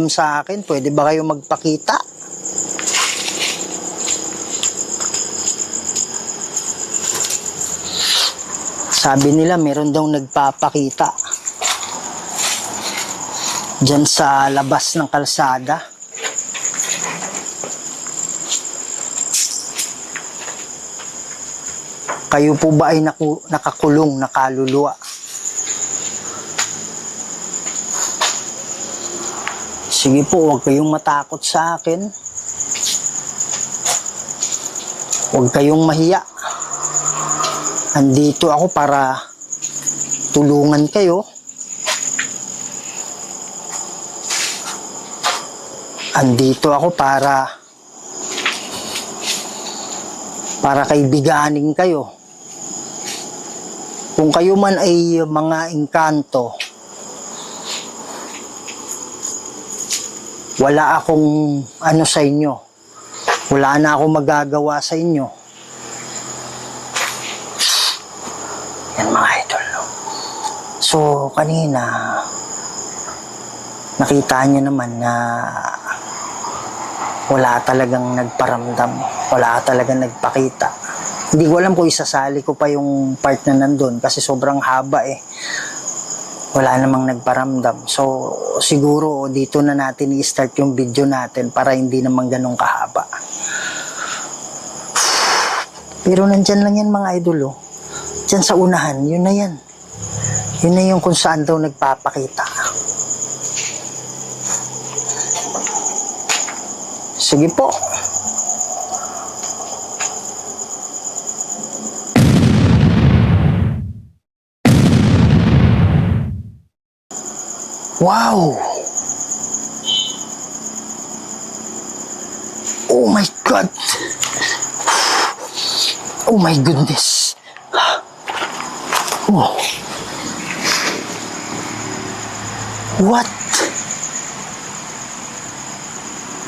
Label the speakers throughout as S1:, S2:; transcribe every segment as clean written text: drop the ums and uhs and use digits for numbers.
S1: sa akin, pwede ba kayo magpakita? Sabi nila meron daw nagpapakita diyan sa labas ng kalsada. Kayo po ba ay nakakulong, nakaluluwa? Sige po, huwag kayong matakot sa akin. Huwag kayong mahiya. Andito ako para tulungan kayo. Andito ako para kaibiganin kayo. Kung kayo man ay mga engkanto, wala akong ano sa inyo. Wala na akong magagawa sa inyo. Yan mga idol. So, kanina, nakita niyo naman na wala talagang nagparamdam. Wala talagang nagpakita. Hindi ko alam kung isasali ko pa yung part na nandun kasi sobrang haba eh. Wala namang nagparamdam. So, siguro dito na natin i-start yung video natin para hindi naman ganun kahaba. Pero nandyan lang yan mga idol oh. Diyan sa unahan, yun na yan. Yun na yung kung saan daw nagpapakita. Sige po. Wow! Oh my God! Oh my goodness! Oh. What?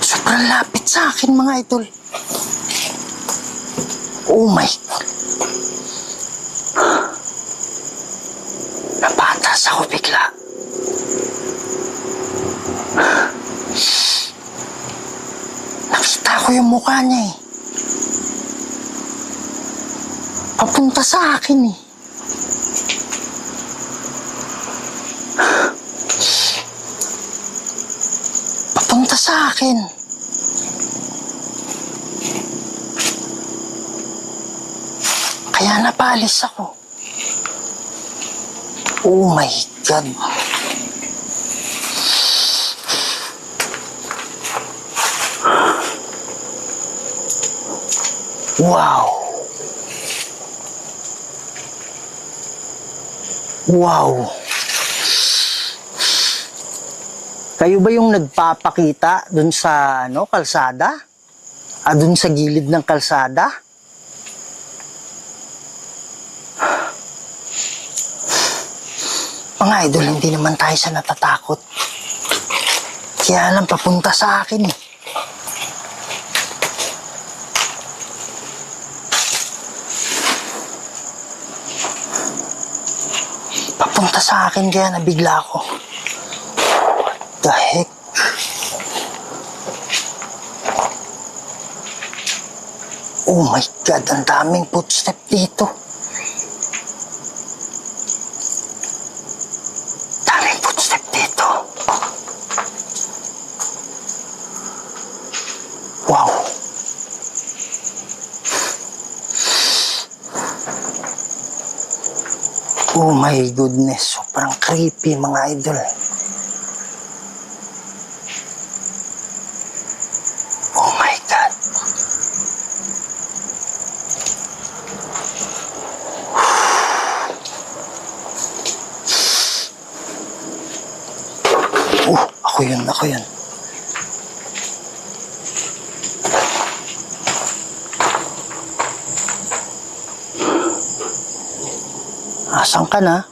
S1: Sobrang lapit sa akin mga idol. Oh my God! Napatas ako bigla. Nakita ko yung mukha niya eh. Papunta sa akin eh. Papunta sa akin. Kaya napalis ako. Oh my God. Wow! Wow! Kayo ba yung nagpapakita dun sa kalsada? Dun sa gilid ng kalsada? Mga idol, hindi naman tayo sa natatakot. Kaya lang papunta sa akin eh. Papunta sa akin kaya nabigla ako. What the heck? Oh my God, ang daming footstep dito. Daming footstep dito. Wow. Oh my goodness, sobrang creepy mga idol. Oh my God. Ako yun. Asan ka na?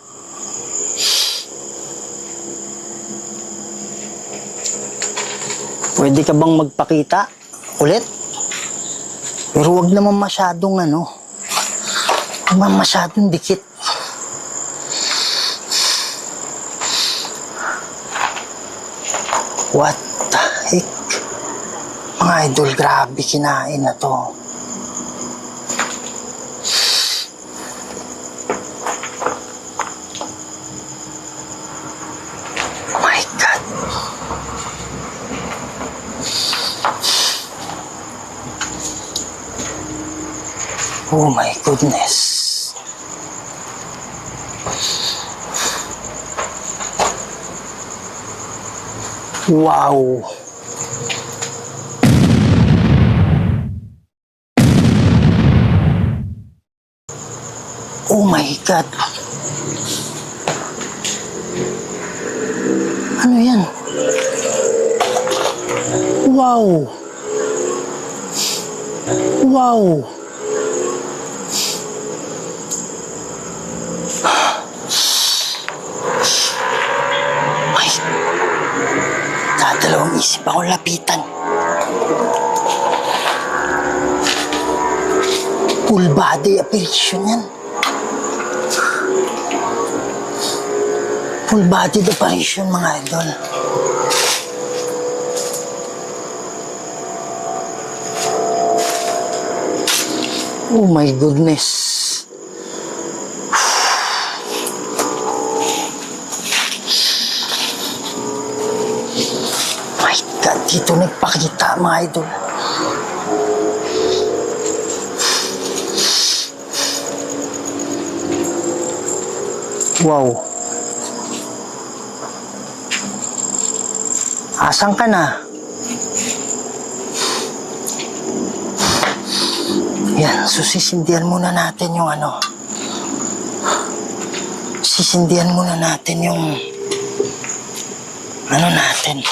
S1: Pwede ka bang magpakita ulit? Pero wag naman masyadong wag naman masyadong dikit. What? Tahik. Mga idol, grabe kinain na to. Oh my God. Oh my goodness. Wow. Oh my God. Ano yan? Wow. Wow. Ay. Dadalawang isip akong lapitan. Full body apparition yan. Full body apparition, mga idol. Oh my goodness. My God, dito nagpakita, mga idol. Wow. Asan ka na? Yan, so sisindihan muna natin yung ano. Sisindihan muna natin yung ano natin.